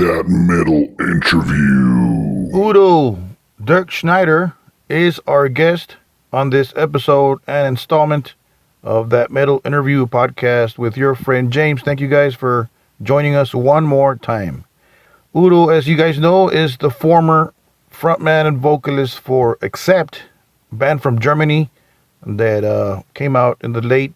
that metal interview. Udo Dirkschneider is our guest on this episode and installment of that metal interview podcast with your friend James. Thank you guys for joining us one more time. Udo, as you guys know, is the former frontman and vocalist for ACCEPT, a band from Germany that came out in the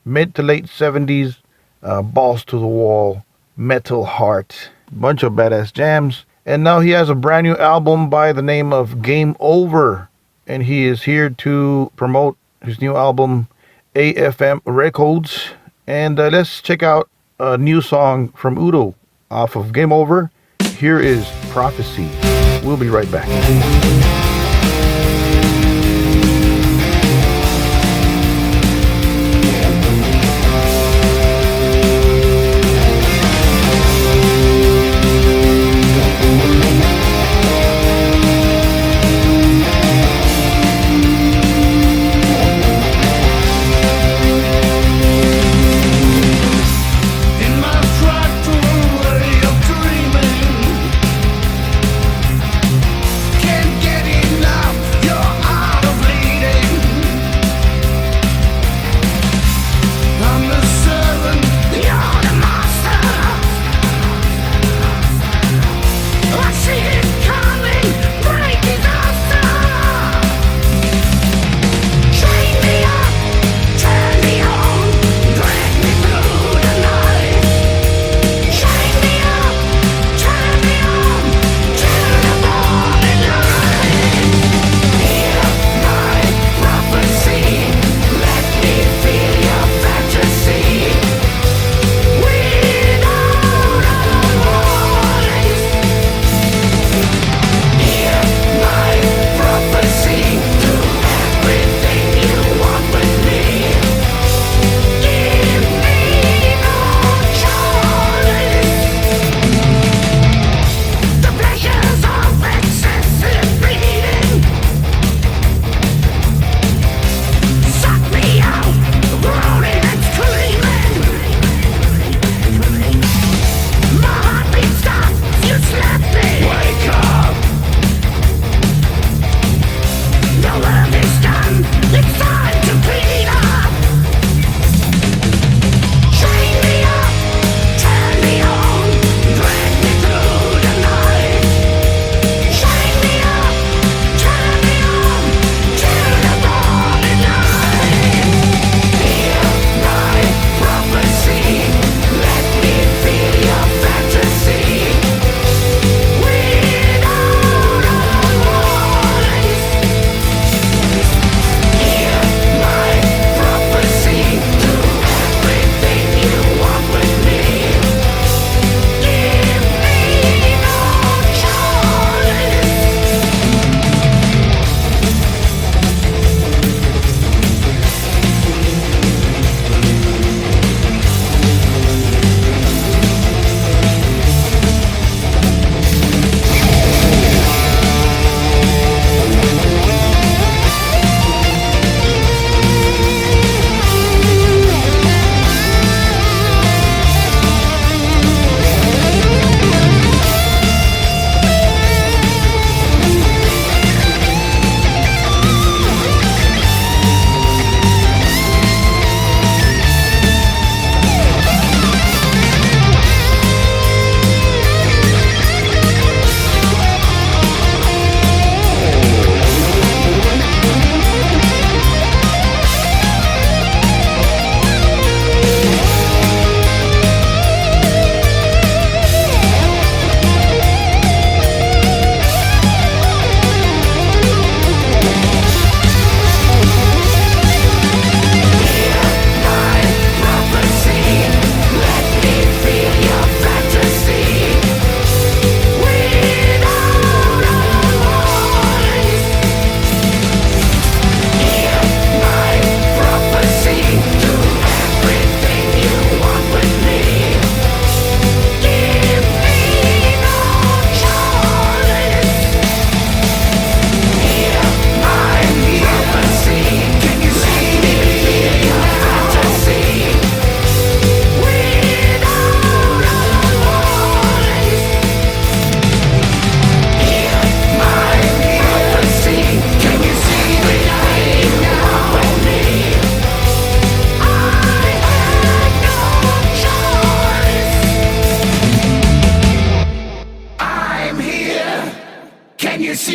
mid to late 70s, balls to the wall, metal heart, bunch of badass jams. And now he has a brand new album by the name of Game Over, and he is here to promote his new album, AFM Records. And let's check out a new song from Udo off of Game Over. Here is Prophecy. We'll be right back. Can't get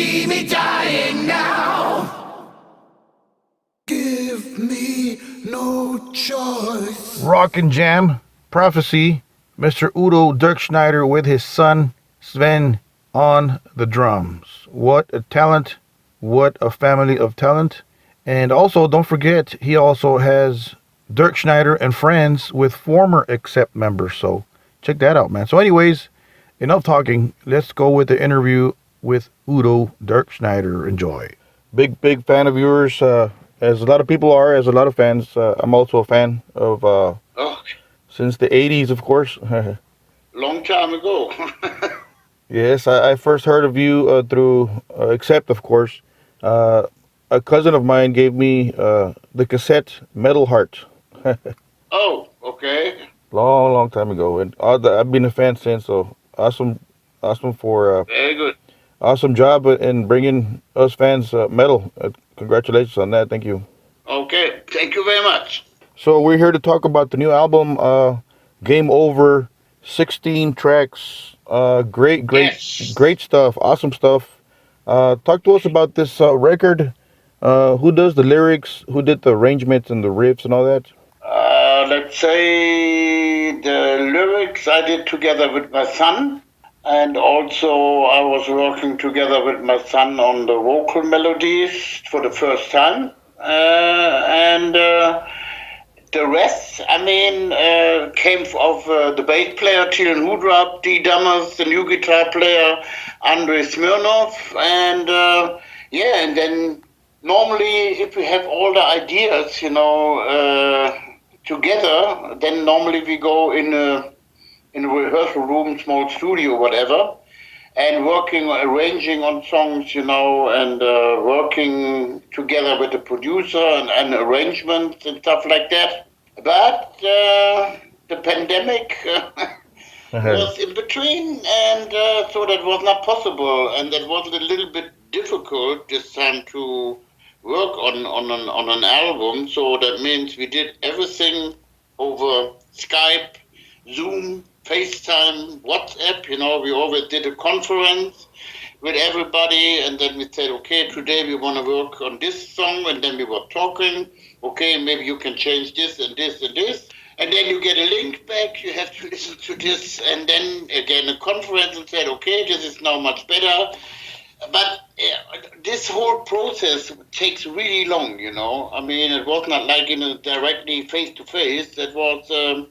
see me dying now. Give me no choice. Rock and Jam, Prophecy, Mr. Udo Dirkschneider with his son, Sven, on the drums. What a talent. What a family of talent. And also, don't forget, he also has Dirkschneider and Friends with former ACCEPT members. So check that out, man. So anyways, enough talking. Let's go with the interview with Udo Dirkschneider. Enjoy. Big fan of yours, as a lot of people are, as a lot of fans. I'm also a fan of, since the 80s, of course. Long time ago. Yes, I first heard of you through ACCEPT, of course. A cousin of mine gave me the cassette Metal Heart. Oh, okay. Long time ago. And I've been a fan since, so awesome for Very good. awesome job in bringing us fans metal. Congratulations on that. Thank you. Okay, thank you very much. So we're here to talk about the new album, Game Over, 16 tracks. Great Yes. stuff, awesome stuff. Talk to us about this record. Who does the lyrics? Who did the arrangements and the riffs and all that? Let's say the lyrics I did together with my son, and also I was working together with my son on the vocal melodies for the first time. And the rest, came of the bass player, Tilen Hudrab, D. Dummers, the new guitar player, Andrei Smirnov, and and then normally if we have all the ideas, together, then normally we go in a rehearsal room, small studio, whatever, and arranging on songs, and working together with the producer and arrangements and stuff like that. But the pandemic was in between, and so that was not possible, and that was a little bit difficult this time to work on an album. So that means we did everything over Skype, Zoom, FaceTime, WhatsApp. We always did a conference with everybody, and then we said, okay, today we want to work on this song, and then we were talking, okay, maybe you can change this and this and this, and then you get a link back, you have to listen to this, and then again a conference and said, okay, this is now much better. But this whole process takes really long, it was not like directly face-to-face. It was, you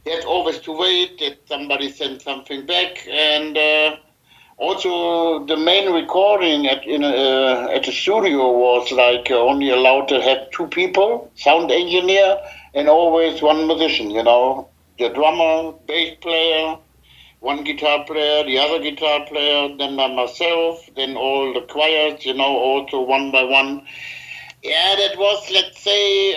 had always to wait that somebody sent something back. And also the main recording at the studio was like only allowed to have two people, sound engineer, and always one musician, the drummer, bass player, one guitar player, the other guitar player, then by myself, then all the choirs, also one by one. Yeah, that was, let's say,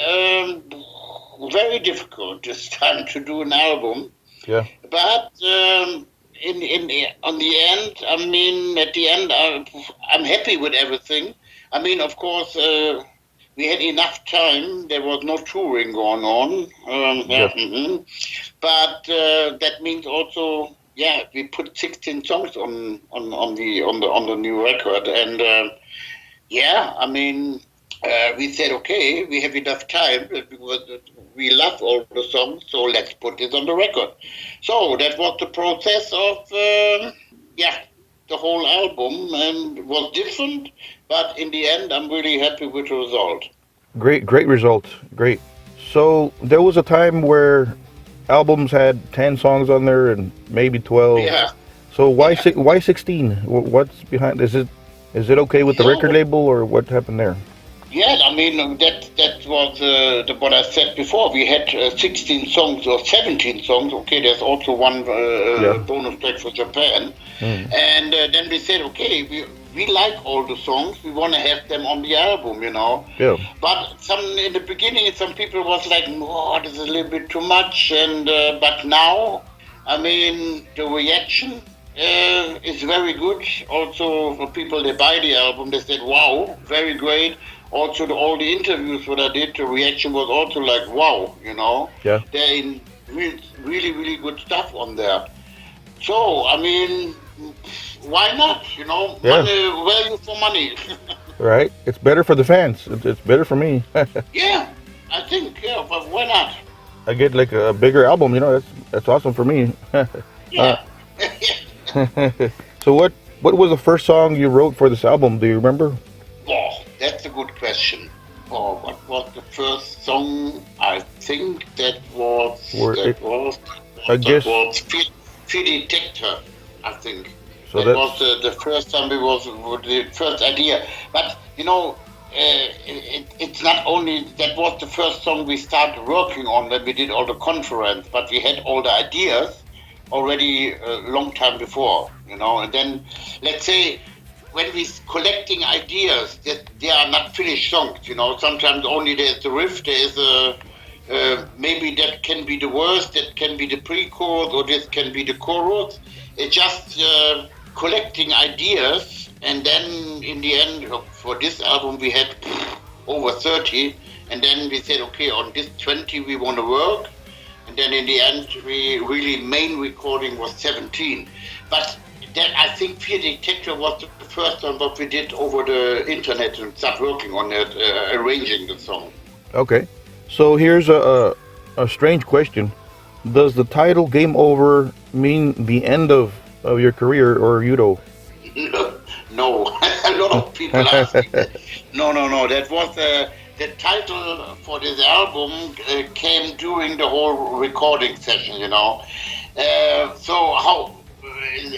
very difficult this time to do an album. Yeah. But on the end, at the end, I'm happy with everything. Of course, we had enough time. There was no touring going on. But that means also, we put 16 songs on the new record, and we said, okay, we have enough time because we love all the songs, so let's put it on the record. So that was the process of the whole album, and it was different, but in the end, I'm really happy with the result. Great result. Great. So there was a time where albums had 10 songs on there and maybe 12. Yeah. So why 16? What's behind? Is it okay with the record label, or what happened there? Yeah, that was what I said before. We had 16 songs or 17 songs. Okay, there's also one bonus track for Japan. And then we said, okay, we like all the songs. We want to have them on the album, Yeah. But in the beginning, some people was like, oh, this is a little bit too much. And but now, the reaction is very good. Also, for people that buy the album, they said, wow, very great. Also, all the interviews what I did, the reaction was also like, wow, Yeah. They're in really, really good stuff on there. So, why not? You know, Yeah. value for money. Right? It's better for the fans. It's better for me. Yeah, I think, yeah, but why not? I get like a bigger album. That's awesome for me. uh, Yeah. so what was the first song you wrote for this album? Do you remember? Oh, that's a good question. Oh, what was the first song? I think that was Where that it, was I that guess was Fear Detector. I think so. that That's was the first time. It was the first idea. But you know, it's not only that was the first song we started working on when we did all the conference, but we had all the ideas already a long time before. You know, and then let's say when we're collecting ideas, that they are not finished songs. You know, sometimes only there's the riff, there's a maybe that can be the verse, that can be the pre-chorus, or this can be the chorus. It's just collecting ideas, and then in the end, for this album, we had over 30, and then we said, okay, on this 20 we want to work, and then in the end, we really main recording was 17. But then I think Fear Detector was the first one that we did over the internet and start working on it, arranging the song. okay. So here's a strange question. Does the title "Game Over" mean the end of your career or Udo? No, a lot of people ask me that. No. That was the title for this album came during the whole recording session, you know. So how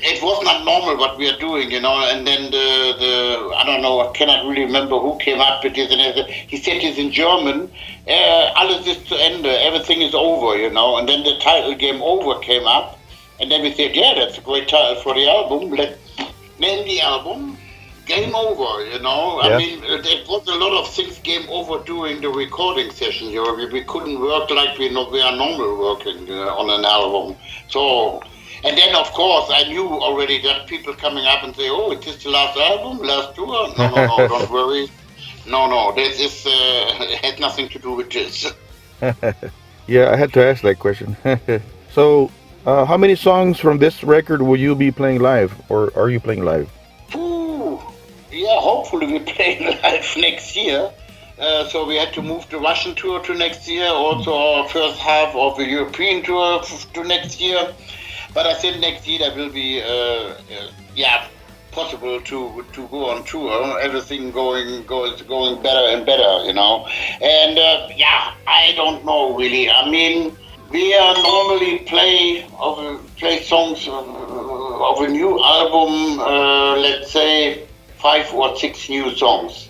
it was not normal what we are doing, you know. And then the I don't know, I cannot really remember who came up with this. And he said this in German. Alles ist zu Ende, everything is over, you know. And then the title "Game Over" came up, and then we said, yeah, that's a great title for the album. Let's name the album Game Over, you know. Yeah. I mean, there was a lot of things game over during the recording session. You know, we couldn't work like we are normal working on an album. So, and then of course I knew already that people coming up and say, oh, is this the last album, last tour? No, don't worry. No, this is had nothing to do with this. Yeah, I had to ask that question. So, how many songs from this record will you be playing live, or are you playing live? Ooh, yeah, hopefully we play live next year. So we had to move the Russian tour to next year, also our first half of the European tour to next year. But I think next year there will be, possible to go on tour. Everything going better and better, you know. And I don't know really. I mean, we are normally play songs of a new album. Let's say 5 or 6 new songs.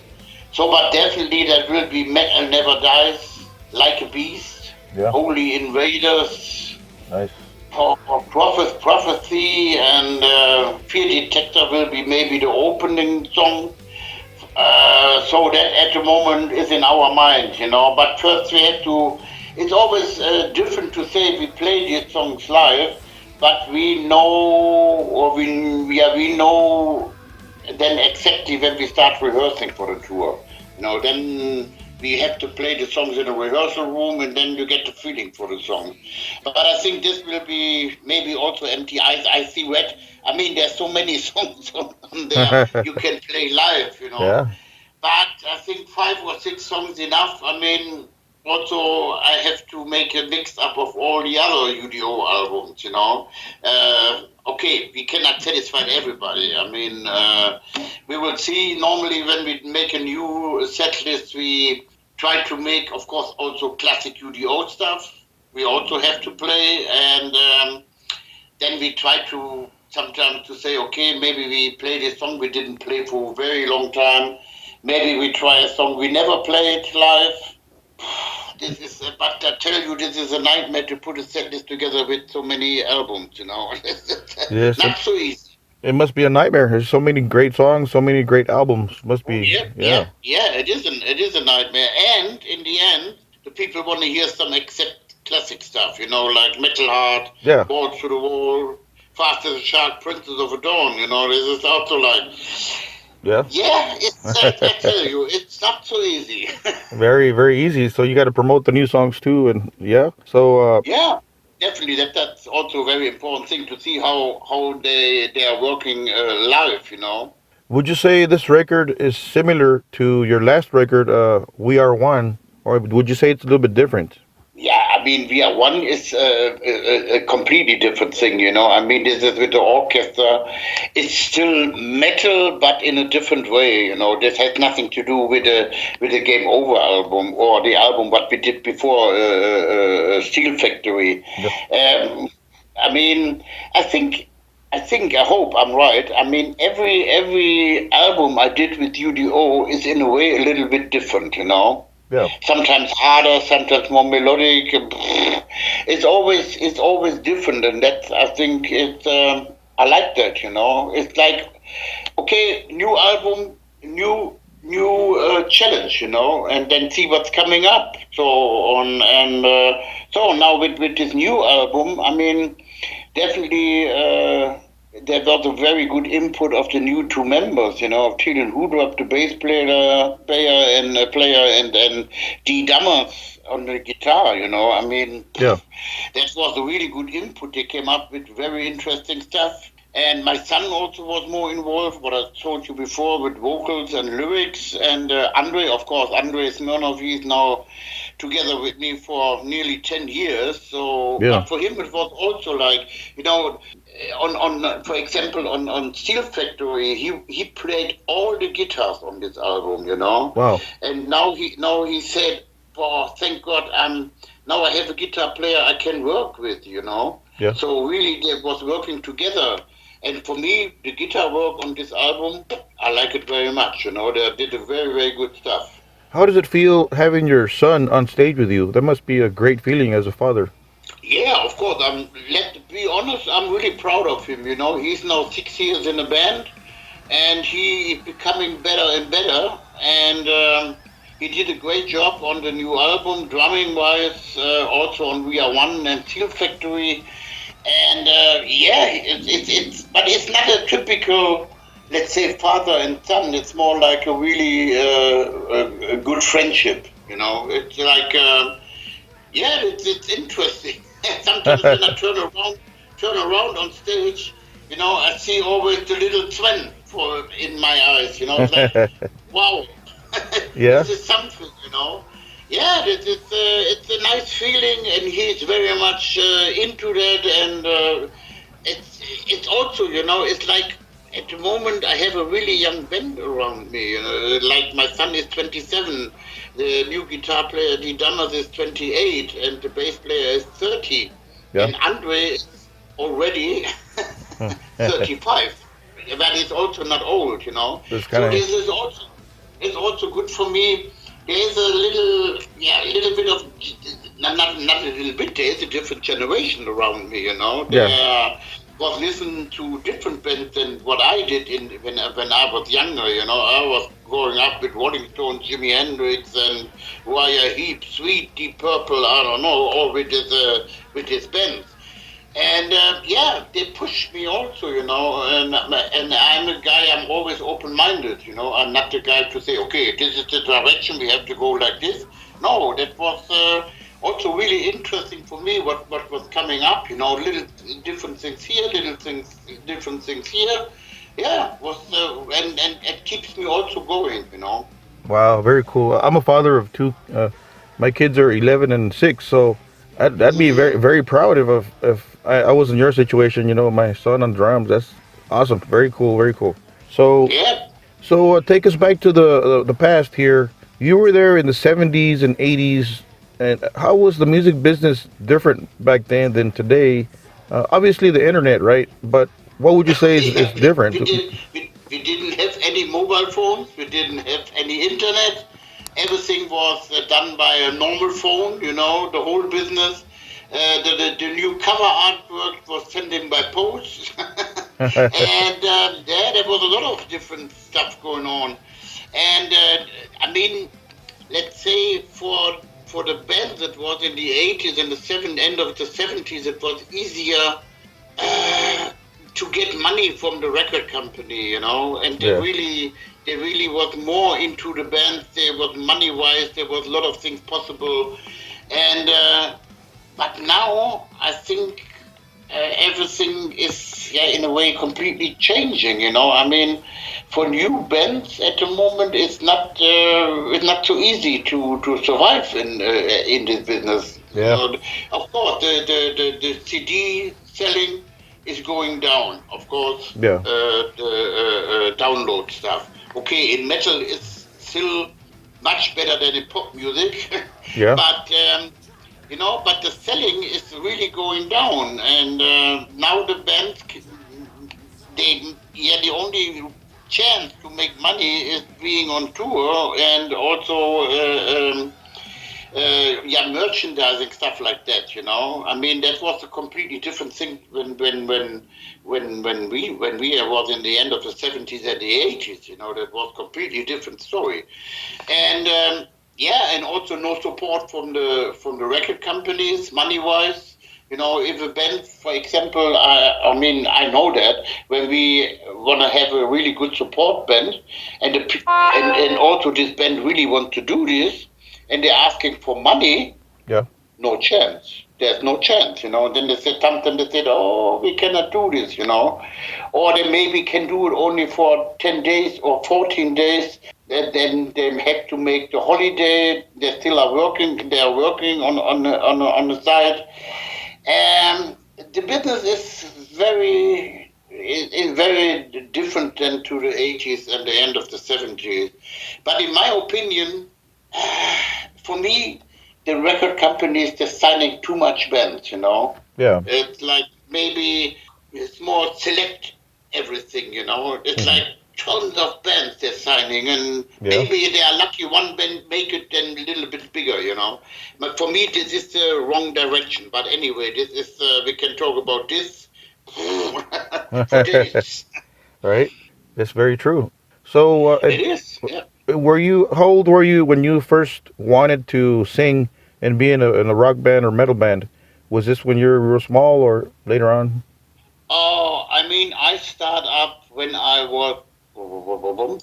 So, but definitely that will be Metal Never Dies, Like a Beast, Yeah. Holy Invaders, Nice. Prophecy, and Fear Detector will be maybe the opening song. So that at the moment is in our mind, you know. But first we have to. It's always different to say we play these songs live, but we know, or we know. Then exactly when we start rehearsing for the tour, you know, then we have to play the songs in a rehearsal room, and then you get the feeling for the song. But I think this will be maybe also Empty Eyes, I See Red. I mean, there's so many songs on there you can play live, you know. Yeah. But I think 5 or 6 songs enough. I mean, also I have to make a mix up of all the other UDO albums, you know. Okay, we cannot satisfy everybody. I mean, we will see. Normally when we make a new set list, we try to make, of course, also classic UDO stuff. We also have to play, and then we try to sometimes to say, okay, maybe we play this song we didn't play for a very long time. Maybe we try a song we never played live. This is, but I tell you, this is a nightmare to put a set list together with so many albums, you know. Yes. Not so easy. It must be a nightmare. There's so many great songs, so many great albums. Must be. Yeah. It is a nightmare. And in the end, the people want to hear some ACCEPT classic stuff, you know, like Metal Heart, Yeah. Balls to the Wall, Fast as a Shark, Princess of a Dawn. You know, this is also like. Yeah. Yeah, I tell you, it's not so easy. Very, very easy. So you got to promote the new songs too, and yeah. So Yeah. definitely that's also a very important thing to see how they are working live. Would you say this record is similar to your last record, We Are One, or would you say it's a little bit different? Yeah, I mean, We Are One is a completely different thing, I mean, this is with the orchestra. It's still metal, but in a different way, This has nothing to do with the Game Over album or the album what we did before, Steel Factory. Yep. I mean, I think. I hope I'm right. I mean, every album I did with UDO is in a way a little bit different. Yeah. Sometimes harder, sometimes more melodic. It's always different, and that's I think it's I like that. It's like okay, new album, new challenge, and then see what's coming up. So on and so now with this new album, I mean, definitely. There was a very good input of the new two members, of Thielen Hoodrup, the bass player, and D. Dammers on the guitar, I mean, Yeah. that was a really good input. They came up with very interesting stuff. And my son also was more involved, what I told you before, with vocals and lyrics. And Andre, of course, Andre Smirnov, he's now together with me for nearly 10 years. So, Yeah. but for him, it was also like, on for example, on Steel Factory, he played all the guitars on this album, Wow. And now he said, "Oh, thank God, now I have a guitar player I can work with, Yeah. So really, they was working together. And for me, the guitar work on this album, I like it very much. They did a very, very good stuff. How does it feel having your son on stage with you? That must be a great feeling as a father. Yeah, of course. Let's be honest, I'm really proud of him. He's now 6 years in the band, and he is becoming better and better. And he did a great job on the new album, drumming-wise, also on We Are One and Steel Factory. And but it's not a typical, let's say, father and son. It's more like a really a good friendship. It's like it's interesting. Sometimes when I turn around on stage, I see always the little Sven in my eyes. It's like, wow, Yeah. this is something. Yeah, it's a nice feeling, and he's very much into that, and it's also, it's like at the moment I have a really young band around me. Like my son is 27, the new guitar player D. Dammers is 28, and the bass player is 30, Yeah. and Andre is already 35, but he's also not old. That's So kinda- this is also it's also good for me. There's a little bit of, not a little bit, there's a different generation around me, Yeah. Was listening to different bands than what I did when I was younger, I was growing up with Rolling Stones, Jimi Hendrix, and Uriah Heep, Sweet, Deep Purple, I don't know, all with his bands. And they push me also, and I'm a guy, I'm always open-minded, I'm not the guy to say, okay, this is the direction, we have to go like this. No, that was also really interesting for me, what was coming up, little different things here, different things here. Yeah, and it keeps me also going, Wow, very cool. I'm a father of two. My kids are 11 and 6, so I'd be very, very proud if I was in your situation. My son on drums. That's awesome. Very cool. Very cool. So Yeah. take us back to the past here. You were there in the 70s and 80s, and how was the music business different back then than today? Obviously, the internet, right? But what would you say is different? We didn't have any mobile phones. We didn't have any internet. Everything was done by a normal phone, the whole business. The new cover artwork was sent in by post. And there was a lot of different stuff going on. And I mean, let's say for the band that was in the 80s and the end of the 70s, it was easier to get money from the record company, and they really was more into the band. There was money-wise, there was a lot of things possible, and But now I think everything is, in a way, completely changing. I mean, for new bands at the moment, it's not so easy to survive in this business. Yeah. Of course, the CD selling is going down. Of course, Yeah. the download stuff. Okay, in metal, it's still much better than in pop music, Yeah. but. But the selling is really going down, and now the bands, the only chance to make money is being on tour and also merchandising stuff like that. I mean, that was a completely different thing when we was in the end of the 70s and the 80s. That was a completely different story, and and also no support from the record companies money wise. If a band, for example, I mean, I know that when we want to have a really good support band, and also this band really wants to do this, and they're asking for money, Yeah. no chance. There's no chance. And then they said something. They said, "Oh, we cannot do this," or they maybe can do it only for 10 days or 14 days. Then they have to make the holiday. They still are working. They are working on the side, and the business is very different than to the 80s and the end of the 70s. But in my opinion, for me, the record companies, they're signing too much bands. Yeah. It's like maybe it's more select everything. It's Mhm. like tons of bands they're signing, and Yeah. maybe they are lucky one band make it then a little bit bigger. But for me, this is the wrong direction. But anyway, this is we can talk about this for days. Right. It's very true. So, It is, yeah. how old were you when you first wanted to sing and be in a rock band or metal band? Was this when you were small or later on? Oh, I mean, I start up when I was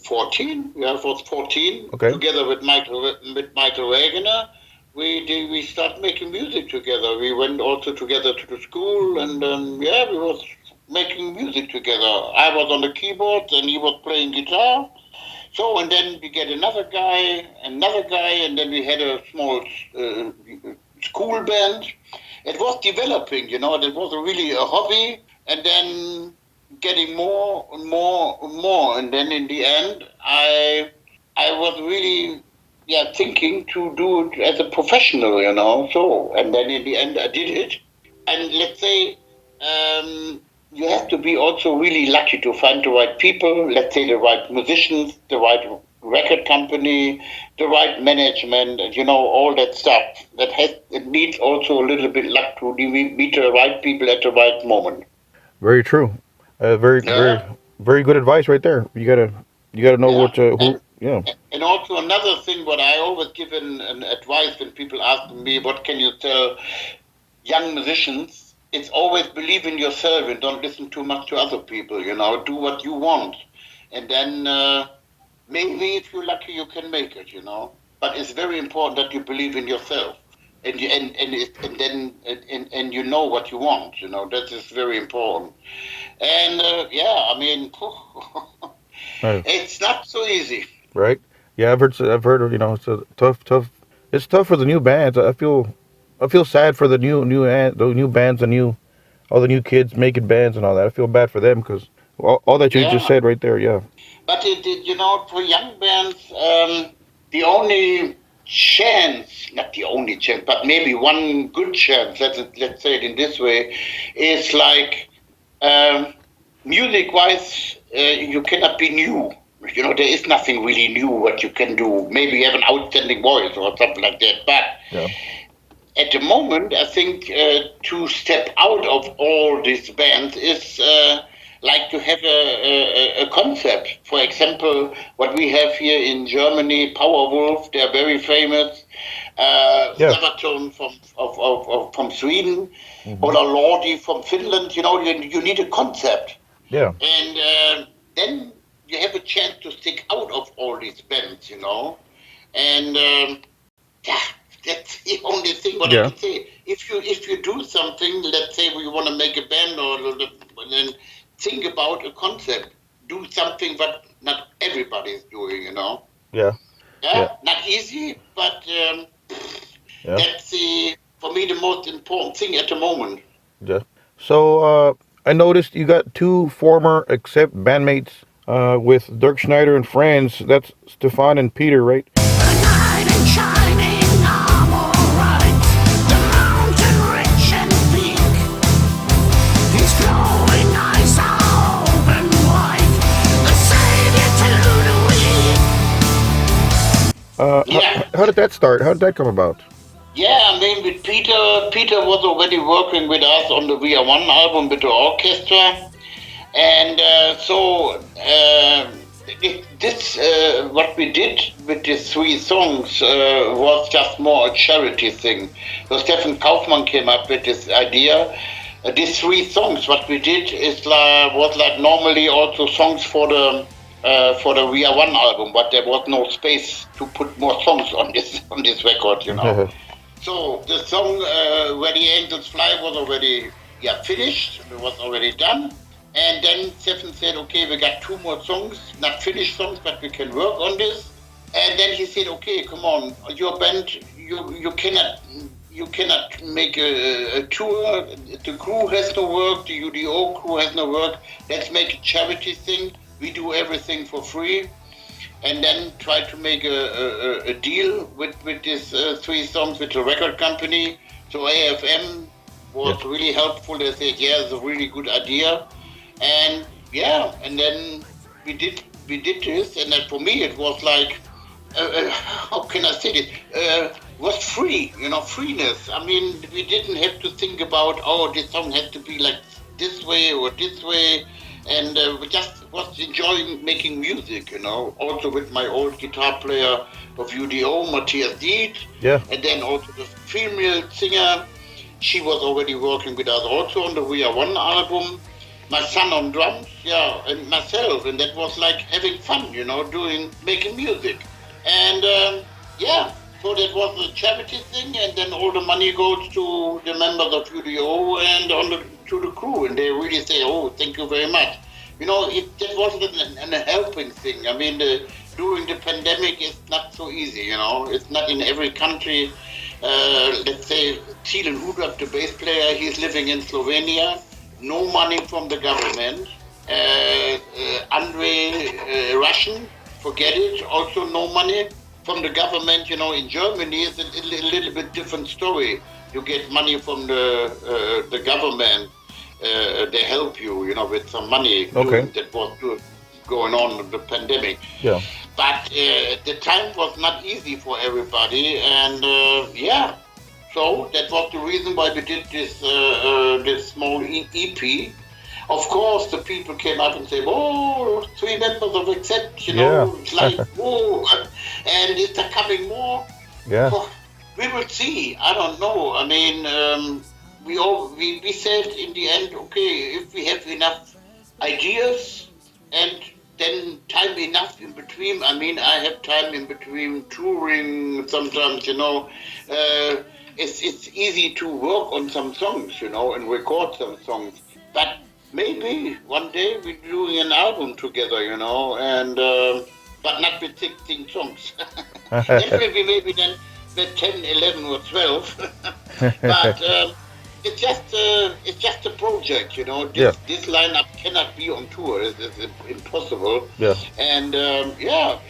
14. Yeah, I was 14, Okay. together with Michael Wagener. We start making music together. We went also together to the school, and we was making music together. I was on the keyboard, and he was playing guitar. So, and then we get another guy, and then we had a small uh, school band. It was developing. It was really a hobby, and then getting more and more and more. And then in the end, I was really thinking to do it as a professional. So, and then in the end, I did it. And let's say you have to be also really lucky to find the right people, let's say the right musicians, the right record company, the right management, and all that stuff. It needs also a little bit luck to meet the right people at the right moment. Very true. Very, very, Yeah, very good advice right there. You gotta know yeah. what to And who. Yeah. and also another thing, what I always give an advice when people ask me, what can you tell young musicians? It's always believe in yourself and don't listen too much to other people. Do what you want, and then maybe if you're lucky, you can make it. But it's very important that you believe in yourself, and then and you know what you want. That is very important. And I mean, Right. it's not so easy. Right. Yeah, I've heard of it's a tough. It's tough for the new bands. I feel sad for the new bands, all the new kids making bands and all that. I feel bad for them because all that you just Yeah, said right there. Yeah. but for young bands, the only chance, not the only chance, but maybe one good chance, let's say it in this way, is like um, music-wise, you cannot be new. There is nothing really new what you can do. Maybe you have an outstanding voice or something like that. But Yeah. at the moment, I think to step out of all these bands is like to have a concept. For example, what we have here in Germany, Powerwolf, they're very famous. Yeah. Sabaton from Sweden, Hmm. or Lordi from Finland. You need a concept, Yeah. and then you have a chance to stick out of all these bands. And yeah, That's the only thing what I Yeah. can say. If you do something, let's say we want to make a band, then think about a concept. Do something what not everybody is doing. Yeah. Yeah. Yeah, not easy, but Yeah. that's for me the most important thing at the moment. Yeah. So I noticed you got two former Accept bandmates with Dirkschneider and friends. That's Stefan and Peter, right? Yeah. How did that start? How did that come about? Yeah, I mean, with Peter was already working with us on the We Are One album with the orchestra. And this, what we did with these three songs was just more a charity thing. So Stefan Kaufmann came up with this idea. These three songs, what we did was like normally also songs for the We Are One album, but there was no space to put more songs on this record. So the song Where the Angels Fly was already finished. It was already done. And then Stefan said, okay, we got two more songs, not finished songs, but we can work on this. And then he said, okay, come on, your band, you cannot make a tour. The crew has no work, the UDO crew has no work. Let's make a charity thing. We do everything for free. And then try to make a deal with these three songs with the record company. So AFM was really helpful. They said, yeah, it's a really good idea. And then we did this, and then for me it was like, how can I say this? Was free, freeness. I mean, we didn't have to think about, oh, this song has to be like this way or this way, and we just was enjoying making music, Also with my old guitar player of UDO, Matthias Diet, and then also the female singer. She was already working with us also on the We Are One album. My son on drums, and myself, and that was like having fun, making music. And so that was a charity thing, and then all the money goes to the members of UDO and to the crew, and they really say, oh, thank you very much. That wasn't a helping thing. I mean, during the pandemic, it's not so easy, It's not in every country. Let's say Thielen Udo, the bass player, he's living in Slovenia. No money from the government. Andre Russian, forget it. Also no money from the government. In Germany it's a little bit different story. You get money from the government. They help you, with some money. That was going on with the pandemic. Yeah. But the time was not easy for everybody, and so that was the reason why we did this small EP. Of course, the people came up and said, "Oh, three members of ACCEPT, it's like, oh, and is there coming more?" Yeah. Oh, we will see. I don't know. I mean, we said in the end, okay, if we have enough ideas and then time enough in between. I mean, I have time in between touring sometimes, It's easy to work on some songs, and record some songs. But maybe one day we're doing an album together, and but not with 16 songs. That will be maybe then with 10, 11 or 12. But it's just a project, This lineup cannot be on tour. It's impossible. Yeah. And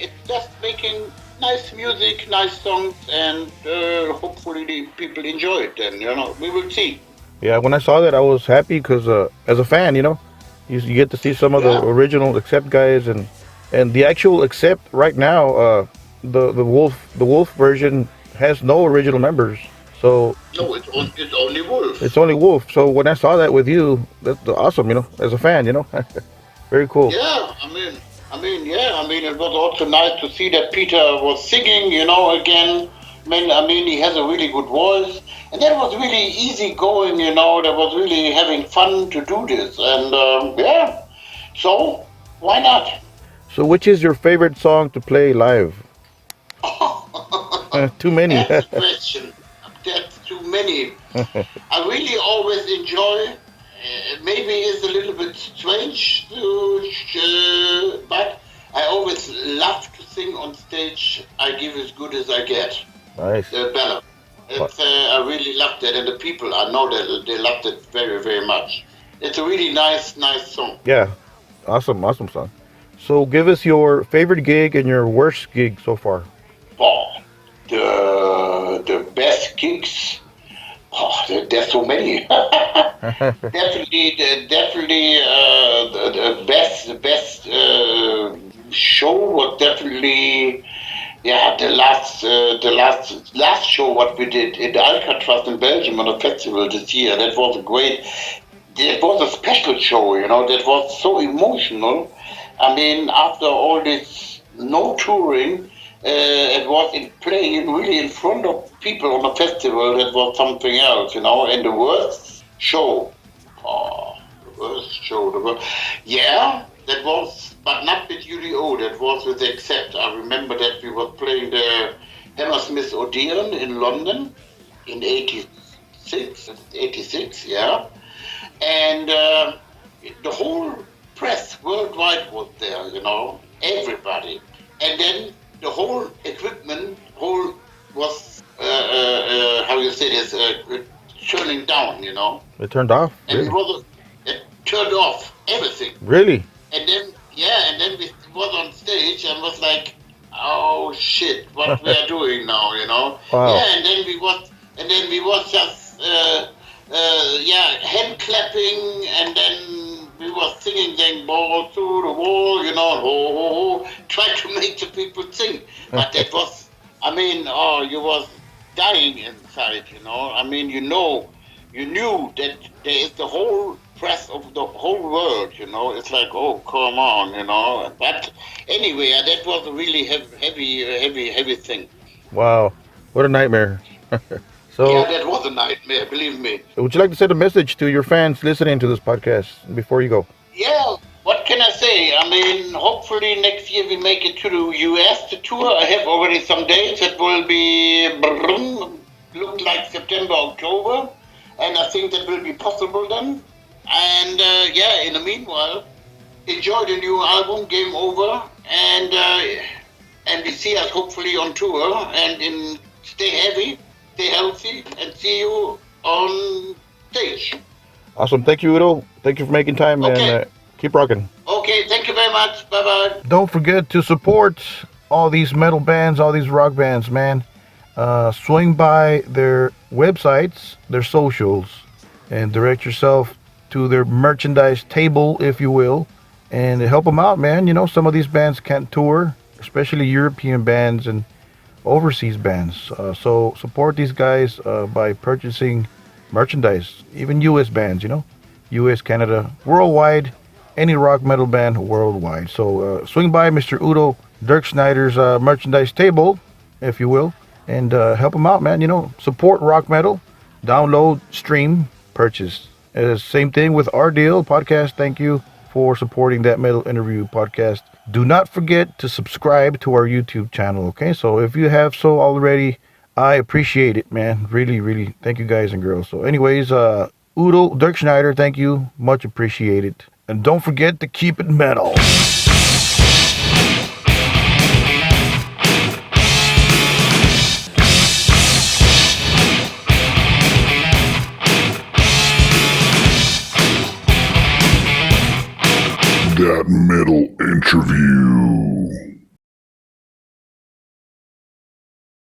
it's just making nice music, nice songs, and hopefully the people enjoy it. And we will see. Yeah, when I saw that, I was happy because as a fan, you get to see some of the original ACCEPT guys and the actual ACCEPT right now. The Wolf version has no original members. So no, it's only Wolf. It's only Wolf. So when I saw that with you, that's awesome. As a fan, very cool. Yeah, I mean, it was also nice to see that Peter was singing, again. I mean, he has a really good voice, and that was really easy going, That was really having fun to do this, and so why not? So, which is your favorite song to play live? Too many. That's the question. That's too many. I really always enjoy. Maybe it's a little bit strange, but I always love to sing on stage. I give as good as I get. Nice. The ballad. I really loved it, and the people, I know that they loved it very, very much. It's a really nice song. Yeah. Awesome song. So give us your favorite gig and your worst gig so far. Oh, the best gigs. Oh, there's so many. definitely, the best show was definitely, yeah, the last show what we did in Alcatraz in Belgium on a festival this year. That was a great. It was a special show, that was so emotional. I mean, after all this no touring, it was playing really in front of people on a festival. That was something else, And the worst show, yeah, that was, but not with UDO. That was with ACCEPT. I remember that we were playing the Hammersmith Odeon in London in '86, yeah. And the whole press worldwide was there, everybody. And then the whole equipment, was, how you say this, turning down, It turned off? And Really? it turned off everything. Really? And then, we was on stage and was like, oh shit, what we are doing now, Wow. Yeah, and then we was just, hand clapping, and then we were singing then ball through the wall, try to make the people sing. But that was, you was dying inside, I mean, you knew that there is the whole press of the whole world, It's like, oh, come on, But anyway, that was a really heavy thing. Wow. What a nightmare. So, Yeah, that was a nightmare, believe me. would you like to send a message to your fans listening to this podcast before you go? Yeah, what can I say? Hopefully next year we make it to the US, the tour. I have already some dates. It will be, look like September, October. And I think that will be possible then. And in the meanwhile, enjoy the new album, Game Over. And we see us hopefully on tour. And stay heavy, stay healthy, and see you on stage. Awesome. Thank you, Udo. Thank you for making time, Okay. and keep rocking. Okay, thank you very much. Bye-bye. Don't forget to support all these metal bands, all these rock bands, man. Swing by their websites, their socials, and direct yourself to their merchandise table, if you will, and help them out, man. Some of these bands can't tour, especially European bands and overseas bands. So support these guys by purchasing merchandise, even U.S. bands, U.S., Canada, worldwide, any rock metal band worldwide. So swing by Mr. Udo Dirkschneider's merchandise table, if you will, and help him out, man. Support rock metal, download, stream, purchase. Same thing with our deal podcast. Thank you for supporting That Metal Interview podcast. Do not forget to subscribe to our YouTube channel, okay? So if you have so already, I appreciate it, man. Really, really. Thank you guys and girls. So anyways, Udo Dirkschneider, thank you. Much appreciated. And don't forget to keep it metal. That Metal Interview.